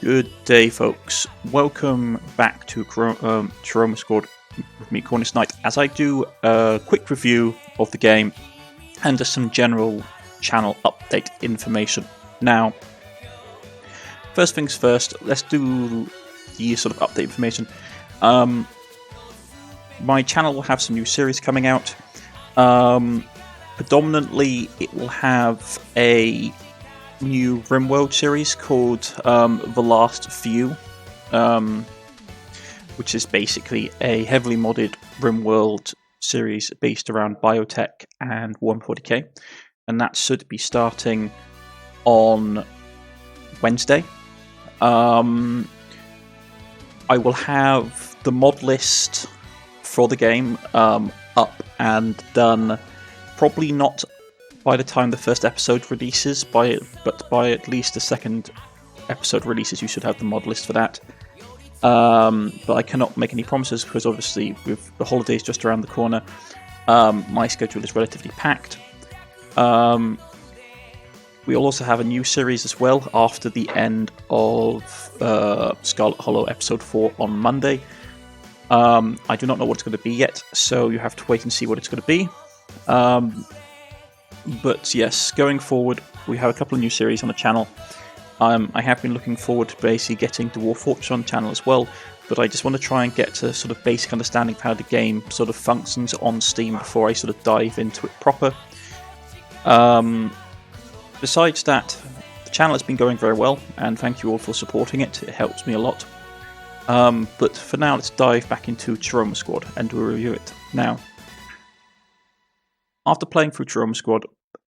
Good day, folks. Welcome back to Chroma Squad with me, Cornish-knight, as I do a quick review of the game and just some general channel update information. Now, first things first, let's do the sort of update information. My channel will have some new series coming out. Predominantly, it will have a new RimWorld series called The Last Few, which is basically a heavily modded RimWorld series based around biotech and 140k, and that should be starting on Wednesday. I will have the mod list for the game up and done, probably not by the time the first episode releases, but by at least the second episode releases, you should have the mod list for that. But I cannot make any promises because obviously with the holidays just around the corner, my schedule is relatively packed. We'll also have a new series as well after the end of Scarlet Hollow episode 4 on Monday. I do not know what it's going to be yet, so you have to wait and see what it's going to be. But yes, going forward, we have a couple of new series on the channel. I have been looking forward to basically getting Dwarf Fortress on the channel as well, but I just want to try and get a sort of basic understanding of how the game sort of functions on Steam before I sort of dive into it proper. Besides that, the channel has been going very well, and thank you all for supporting it. It helps me a lot. But for now, let's dive back into Chroma Squad and we'll review it. Now, after playing through Chroma Squad,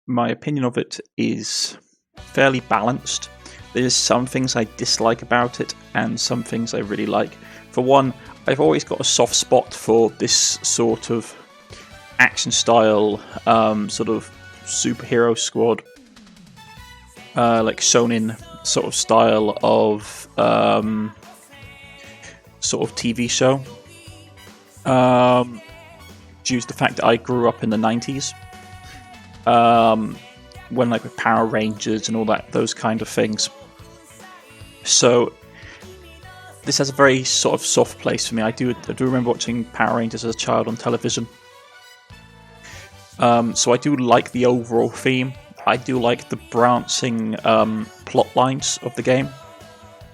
my opinion of it is fairly balanced. There's some things I dislike about it, and some things I really like. For one, I've always got a soft spot for this sort of action style, sort of superhero squad, like shonen sort of style of sort of TV show. Due to the fact that I grew up in the 90s, when like with Power Rangers and all that, those kind of things. So this has a very sort of soft place for me. I do remember watching Power Rangers as a child on television. So I do like the overall theme. I do like the branching plot lines of the game.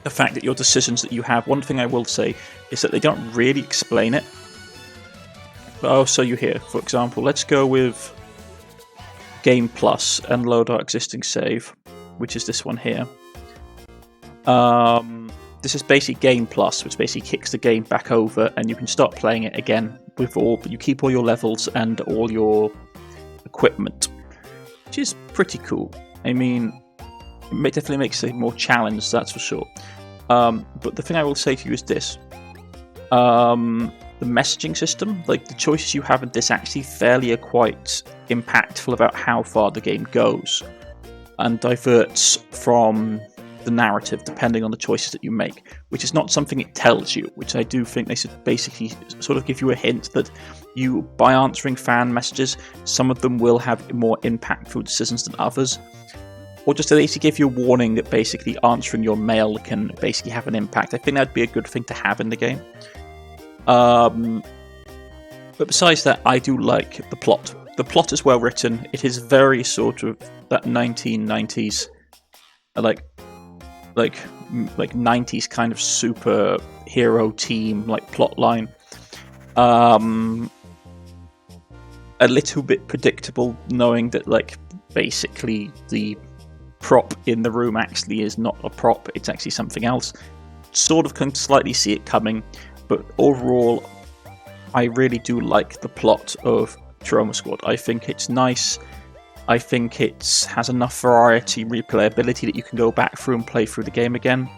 The fact that your decisions that you have. One thing I will say is that they don't really explain it. But I'll show you here. For example, let's go with Game Plus and load our existing save, which is this one here. This is basically Game Plus, which basically kicks the game back over, and you can start playing it again with but you keep all your levels and all your equipment, which is pretty cool. I mean, it definitely makes it more challenged, that's for sure. But the thing I will say to you is this. The messaging system, like the choices you have in this actually fairly are quite impactful about how far the game goes and diverts from the narrative depending on the choices that you make, which is not something it tells you, which I do think they should basically sort of give you a hint that you, by answering fan messages, some of them will have more impactful decisions than others, or just to basically give you a warning that basically answering your mail can basically have an impact. I think that'd be a good thing to have in the game. But besides that, I do like the plot. The plot is well written. It is very sort of that 1990s, like 90s kind of superhero team like plot line. A little bit predictable, knowing that like basically the prop in the room actually is not a prop; it's actually something else. Sort of can slightly see it coming. But overall, I really do like the plot of Chroma Squad. I think it's nice. I think it has enough variety, replayability that you can go back through and play through the game again.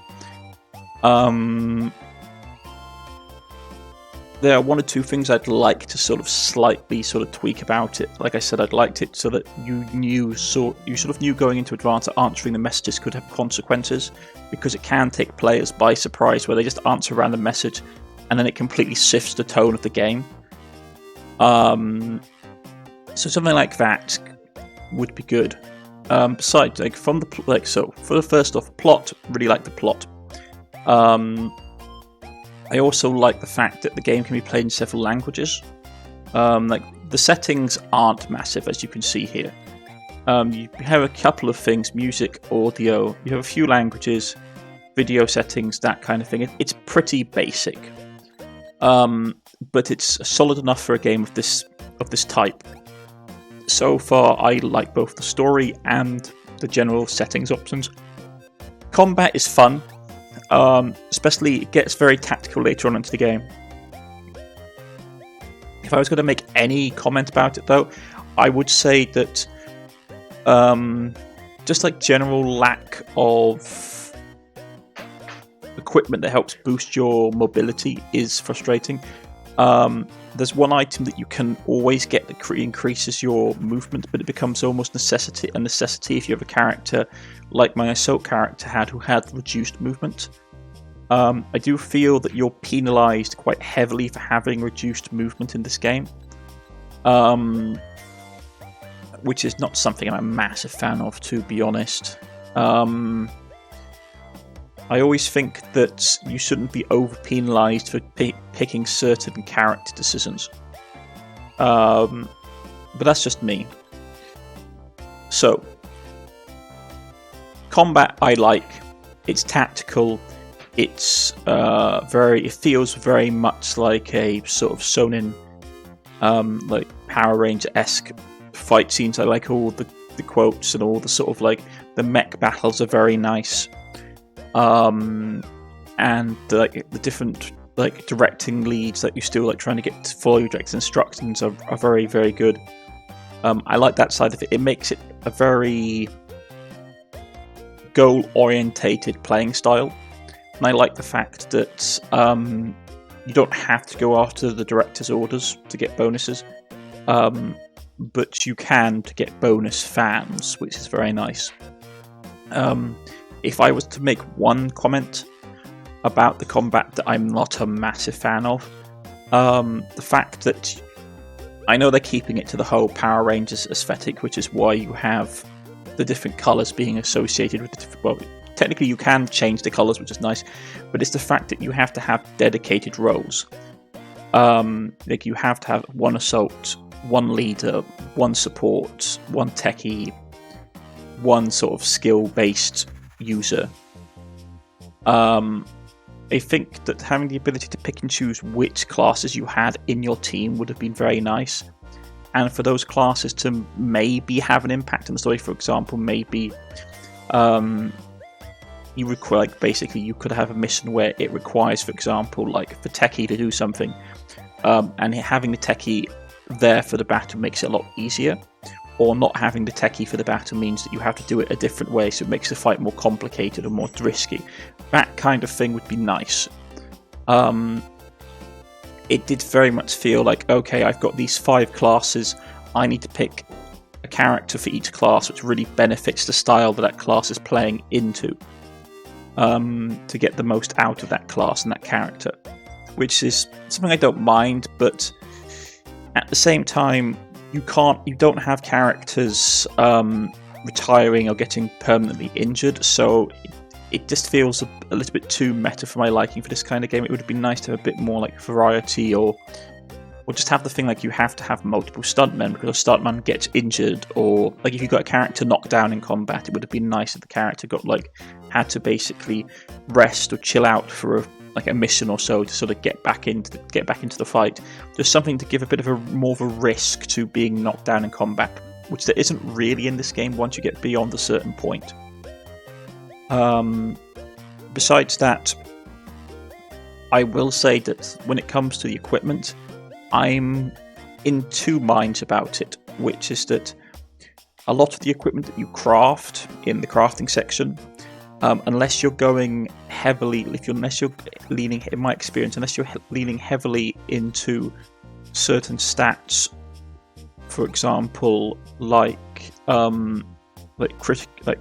There are one or two things I'd like to sort of slightly sort of tweak about it. Like I said, I'd liked it so that you sort of knew going into advance that answering the messages could have consequences, because it can take players by surprise where they just answer a random message and then it completely shifts the tone of the game. So something like that would be good. Besides, like for the first off, plot, really like the plot. I also like the fact that the game can be played in several languages. Like the settings aren't massive, as you can see here. You have a couple of things: music, audio. You have a few languages, video settings, that kind of thing. It's pretty basic, but it's solid enough for a game of this type. So far, I like both the story and the general settings options. Combat is fun, especially it gets very tactical later on into the game. If I was going to make any comment about it, though, I would say that just like general lack of equipment that helps boost your mobility is frustrating. There's one item that you can always get that increases your movement, but it becomes almost a necessity if you have a character like my Assault character who had reduced movement. I do feel that you're penalised quite heavily for having reduced movement in this game, which is not something I'm a massive fan of, to be honest. I always think that you shouldn't be over-penalised for picking certain character decisions. But that's just me. So, combat I like. It's tactical. It's it feels very much like a sort of Sonin, like Power Ranger-esque fight scenes. I like all the quotes and all the sort of like the mech battles are very nice. And like the different like directing leads that you still like trying to get to follow your direct instructions are very, very good. I like that side of it. It makes it a very goal-orientated playing style, and I like the fact that you don't have to go after the director's orders to get bonuses, but you can to get bonus fans, which is very nice. If I was to make one comment about the combat that I'm not a massive fan of, the fact that I know they're keeping it to the whole Power Rangers aesthetic, which is why you have the different colours being associated with the different... Well, technically you can change the colours, which is nice, but it's the fact that you have to have dedicated roles. Like you have to have one Assault, one Leader, one Support, one Techie, one sort of skill-based user. I think that having the ability to pick and choose which classes you had in your team would have been very nice, and for those classes to maybe have an impact on the story. For example, maybe you require, like, basically you could have a mission where it requires, for example, like for Techie to do something, and having the Techie there for the battle makes it a lot easier. Or not having the Techie for the battle means that you have to do it a different way, so it makes the fight more complicated or more risky. That kind of thing would be nice. It did very much feel like, okay, I've got these 5 classes, I need to pick a character for each class which really benefits the style that class is playing into, to get the most out of that class and that character. Which is something I don't mind, but at the same time, you don't have characters retiring or getting permanently injured, so it just feels a little bit too meta for my liking for this kind of game. It would have been nice to have a bit more like variety, or just have the thing like you have to have multiple stuntmen because a stuntman gets injured, or like if you got a character knocked down in combat, it would have been nice if the character had to basically rest or chill out for a mission or so to sort of get back into the fight. There's something to give a bit of more of a risk to being knocked down in combat, which there isn't really in this game once you get beyond a certain point. Besides that, I will say that when it comes to the equipment, I'm in two minds about it, which is that a lot of the equipment that you craft in the crafting section, unless you're leaning, in my experience, unless you're leaning heavily into certain stats, for example, like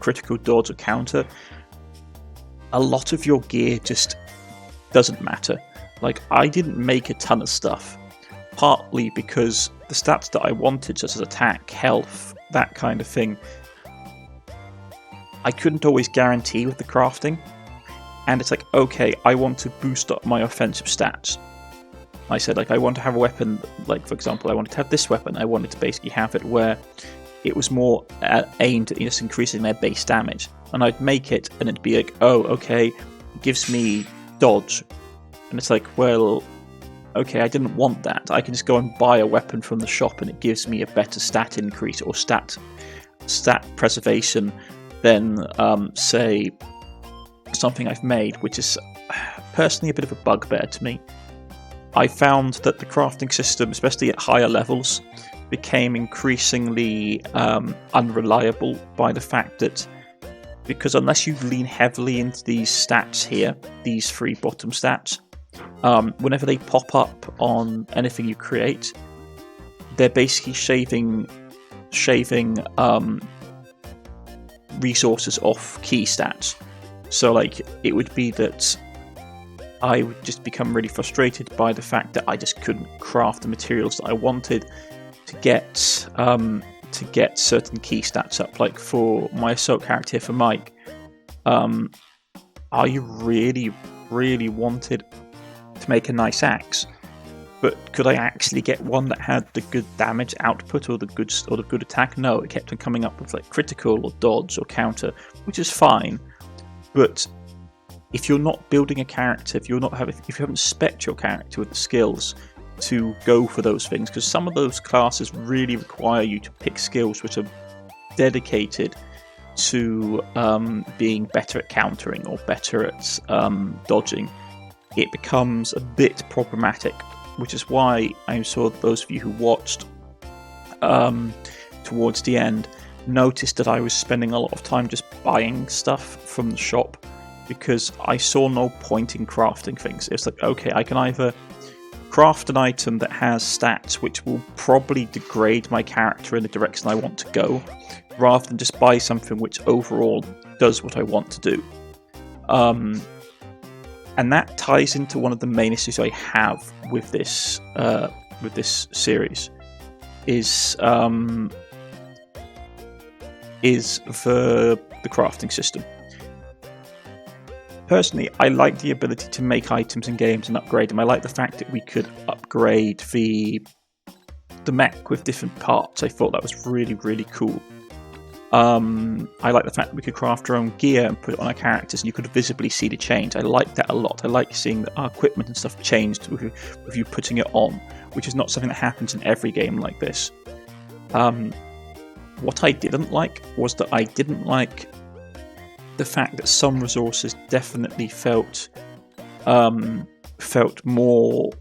critical dodge or counter, a lot of your gear just doesn't matter. Like, I didn't make a ton of stuff, partly because the stats that I wanted, such as attack, health, that kind of thing, I couldn't always guarantee with the crafting. and it's like, okay, I want to boost up my offensive stats. I said, like, I want to have a weapon, like, for example, I wanted to have this weapon. I wanted to basically have it where it was more aimed at just increasing their base damage. And I'd make it, and it'd be like, oh, okay, it gives me dodge. And it's like, well, okay, I didn't want that. I can just go and buy a weapon from the shop, and it gives me a better stat increase or stat preservation than, say, something I've made, which is personally a bit of a bugbear to me. I found that the crafting system, especially at higher levels, became increasingly unreliable by the fact that, because unless you lean heavily into these stats here, these 3 bottom stats, whenever they pop up on anything you create, they're basically shaving resources off key stats. So, like, it would be that I would just become really frustrated by the fact that I just couldn't craft the materials that I wanted to get certain key stats up. Like for my assault character, for Mike, I really wanted to make a nice axe, but could I actually get one that had the good damage output or the good attack? No, it kept on coming up with like critical or dodge or counter, which is fine, but if you're not building a character, if you haven't spec'd your character with the skills to go for those things, because some of those classes really require you to pick skills which are dedicated to being better at countering or better at dodging, it becomes a bit problematic, which is why I'm sure those of you who watched towards the end noticed that I was spending a lot of time just buying stuff from the shop, because I saw no point in crafting things. It's like, okay, I can either craft an item that has stats which will probably degrade my character in the direction I want to go, rather than just buy something which overall does what I want to do. And that ties into one of the main issues I have with this series, is the crafting system. Personally, I like the ability to make items in games and upgrade them. I like the fact that we could upgrade the mech with different parts. I thought that was really, really cool. I like the fact that we could craft our own gear and put it on our characters, and you could visibly see the change. I like that a lot. I like seeing that our equipment and stuff changed with you putting it on, which is not something that happens in every game like this. What I didn't like was that I didn't like the fact that some resources definitely felt more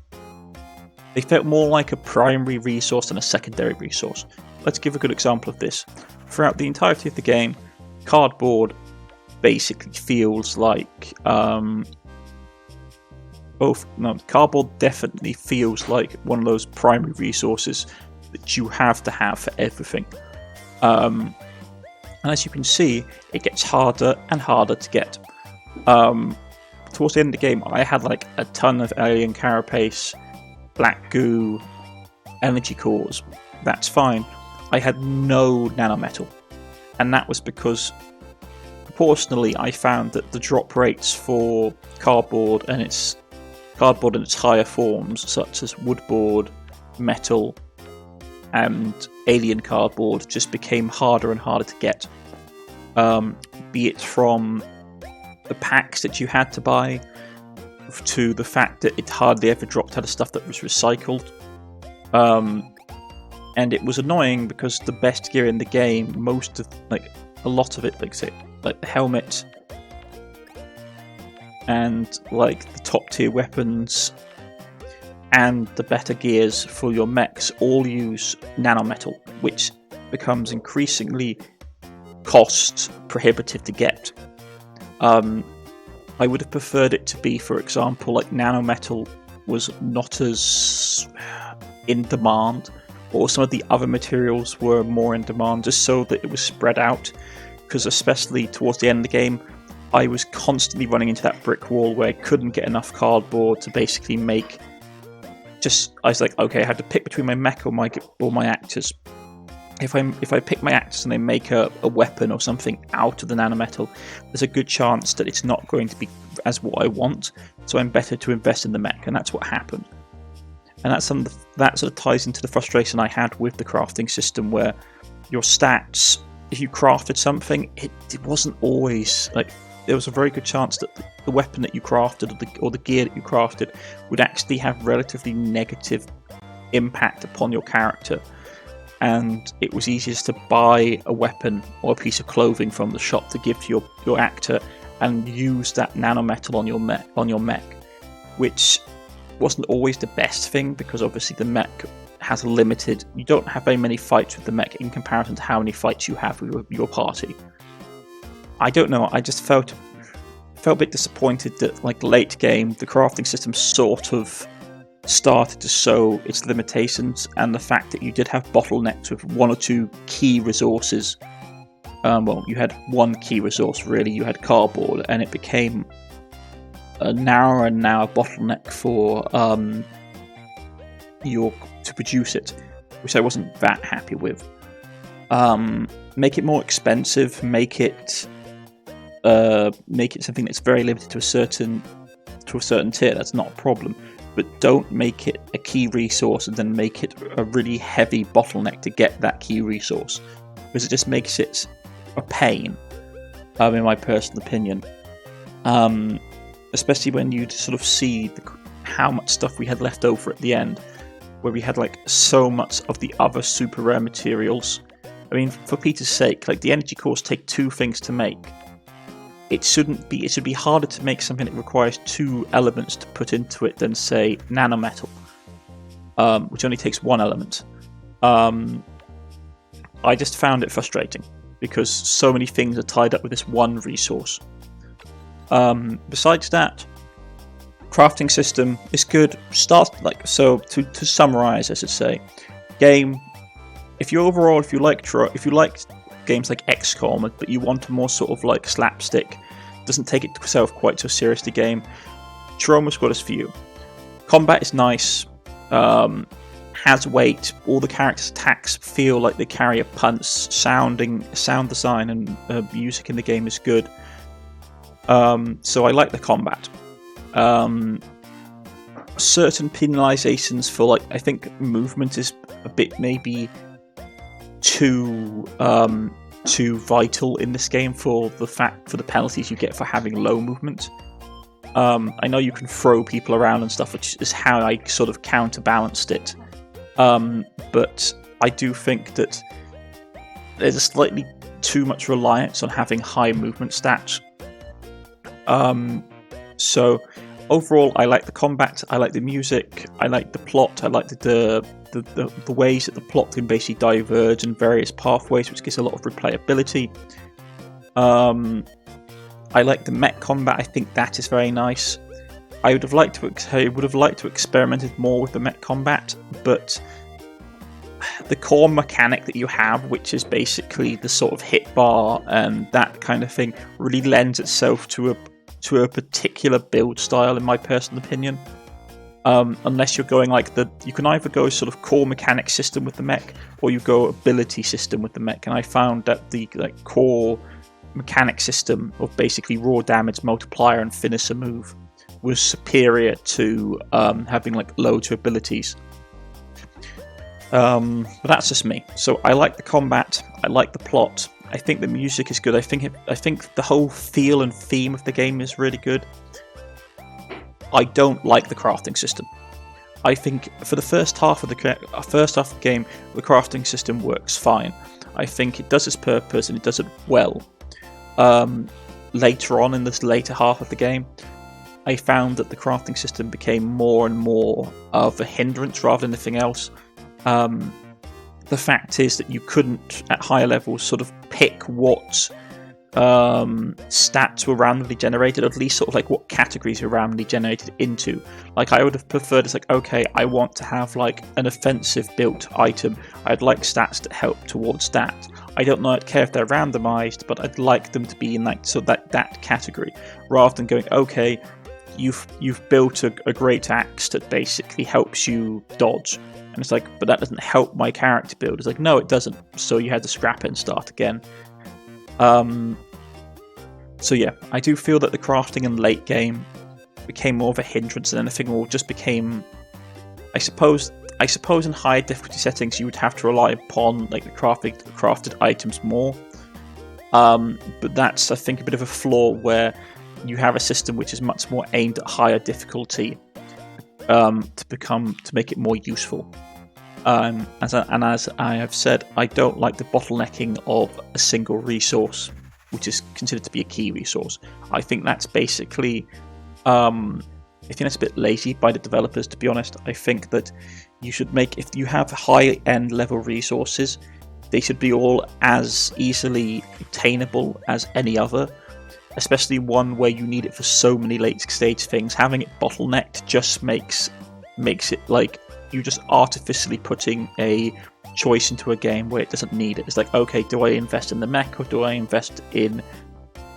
like a primary resource than a secondary resource. Let's give a good example of this. Throughout the entirety of the game, cardboard basically feels like cardboard definitely feels like one of those primary resources that you have to have for everything. And as you can see, it gets harder and harder to get. Towards the end of the game, I had like a ton of alien carapace, black goo, energy cores. That's fine. I had no nanometal, and that was because proportionally I found that the drop rates for cardboard and its higher forms, such as woodboard, metal, and alien cardboard, just became harder and harder to get. Be it from the packs that you had to buy, to the fact that it hardly ever dropped out of stuff that was recycled. And it was annoying because the best gear in the game, a lot of it, like the helmet and like the top tier weapons and the better gears for your mechs all use nanometal, which becomes increasingly cost prohibitive to get. I would have preferred it to be, for example, like nanometal was not as in demand, or some of the other materials were more in demand, just so that it was spread out, because especially towards the end of the game, I was constantly running into that brick wall where I couldn't get enough cardboard to basically make... I was like, okay, I had to pick between my mech or my actors. if I pick my actors and they make a weapon or something out of the nanometal, there's a good chance that it's not going to be as what I want. So I'm better to invest in the mech, and that's what happened. And that sort of ties into the frustration I had with the crafting system, where your stats, if you crafted something, it wasn't always like, there was a very good chance that the weapon that you crafted or the gear that you crafted would actually have relatively negative impact upon your character. And it was easiest to buy a weapon or a piece of clothing from the shop to give to your actor and use that nanometal on your mech, which wasn't always the best thing, because obviously the mech has you don't have very many fights with the mech in comparison to how many fights you have with your party. I don't know, I just felt a bit disappointed that, like, late game, the crafting system sort of started to show its limitations, and the fact that you did have bottlenecks with one or two key resources. Well, you had one key resource, really. You had cardboard, and it became a narrower and narrower bottleneck for to produce it, which I wasn't that happy with. Make it more expensive. Make it something that's very limited to a certain tier. That's not a problem. But don't make it a key resource and then make it a really heavy bottleneck to get that key resource, because it just makes it a pain, in my personal opinion. Especially when you sort of see how much stuff we had left over at the end, where we had like so much of the other super rare materials. I mean, for Peter's sake, like, the energy cores take 2 things to make. It should be harder to make something that requires 2 elements to put into it than, say, nanometal, which only takes 1 element. I just found it frustrating because so many things are tied up with this one resource. Besides that, crafting system is good. To summarize, I should say, game. If you like games like XCOM, but you want a more sort of like slapstick, doesn't take itself quite so seriously game, Chroma's got us for you. Combat is nice, has weight, all the characters' attacks feel like they carry a punch, sound design and music in the game is good. So I like the combat. Certain penalizations for, like, I think movement is a bit maybe too vital in this game for the penalties you get for having low movement. I know you can throw people around and stuff, which is how I sort of counterbalanced it. But I do think that there's a slightly too much reliance on having high movement stats. So overall, I like the combat, I like the music, I like the plot, I like the ways that the plot can basically diverge in various pathways, which gives a lot of replayability. I like the mech combat. I think that is very nice. I would have liked to experiment more with the mech combat, but the core mechanic that you have, which is basically the sort of hit bar and that kind of thing, really lends itself to a particular build style, in my personal opinion. Unless you're going like you can either go sort of core mechanic system with the mech, or you go ability system with the mech. And I found that the core mechanic system of basically raw damage multiplier and finisher move was superior to having like loads of abilities. But that's just me. So I like the combat, I like the plot, I think the music is good, I think the whole feel and theme of the game is really good. I don't like the crafting system. I think for the first half of the game, the crafting system works fine. I think it does its purpose and it does it well. Later on in this later half of the game, I found that the crafting system became more and more of a hindrance rather than anything else. The fact is that you couldn't, at higher levels, sort of pick what stats were randomly generated, or at least sort of like what categories were randomly generated into. Like, I would have preferred, it's like, okay, I want to have like an offensive built item. I'd like stats that help towards that. I don't care if they're randomized, but I'd like them to be in like that category, rather than going, okay, you've built a great axe that basically helps you dodge. And it's like, but that doesn't help my character build. It's like, no, it doesn't. So you had to scrap it and start again. So yeah, I do feel that the crafting in late game became more of a hindrance than anything, or just became, I suppose in higher difficulty settings you would have to rely upon like the crafted items more. But that's, I think, a bit of a flaw where you have a system which is much more aimed at higher difficulty to make it more useful. As I have said, I don't like the bottlenecking of a single resource, which is considered to be a key resource. I think that's basically, I think that's a bit lazy by the developers, to be honest. I think that you should make, if you have high-end level resources, they should be all as easily obtainable as any other, especially one where you need it for so many late-stage things. Having it bottlenecked just makes it like you're just artificially putting a choice into a game where it doesn't need it. It's like, okay, do I invest in the mech or do I invest in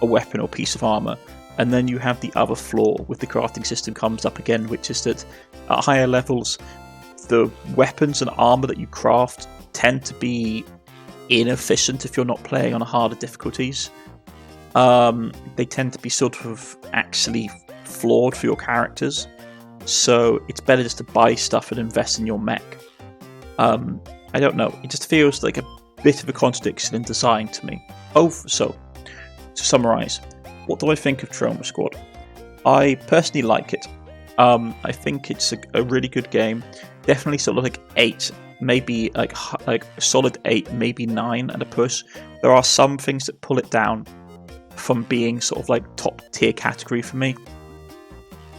a weapon or piece of armor? And then you have the other flaw with the crafting system comes up again, which is that at higher levels, the weapons and armor that you craft tend to be inefficient if you're not playing on harder difficulties. They tend to be sort of actually flawed for your characters. So it's better just to buy stuff and invest in your mech. I don't know, it just feels like a bit of a contradiction in design to me. So, to summarise, what do I think of Chroma Squad? I personally like it. I think it's a really good game. Definitely sort of like 8, maybe like a solid 8, maybe 9 at a push. There are some things that pull it down from being sort of like top tier category for me.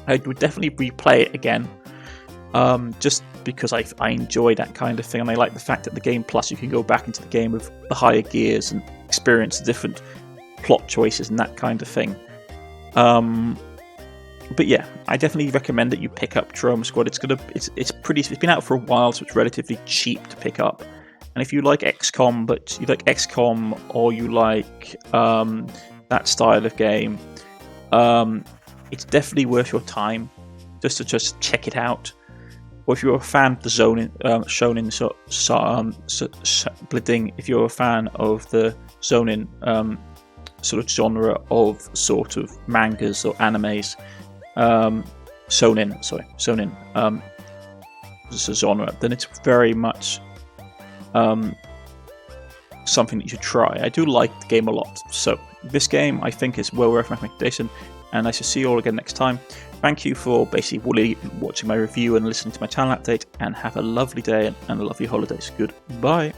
I would definitely replay it again, just because I enjoy that kind of thing, and I like the fact that the Game Plus you can go back into the game with the higher gears and experience the different plot choices and that kind of thing. But yeah, I definitely recommend that you pick up Chroma Squad. It's been out for a while, so it's relatively cheap to pick up. And if you like XCOM, but you like XCOM or you like that style of game, it's definitely worth your time just to check it out. Or if you're a fan of the shonen splitting, if you're a fan of the shonen sort of genre of sort of mangas or animes, shonen as a genre, then it's very much something that you should try. I do like the game a lot, so this game I think is well worth my recommendation, and I shall see you all again next time. Thank you for basically watching my review and listening to my channel update, and have a lovely day and a lovely holidays. Goodbye.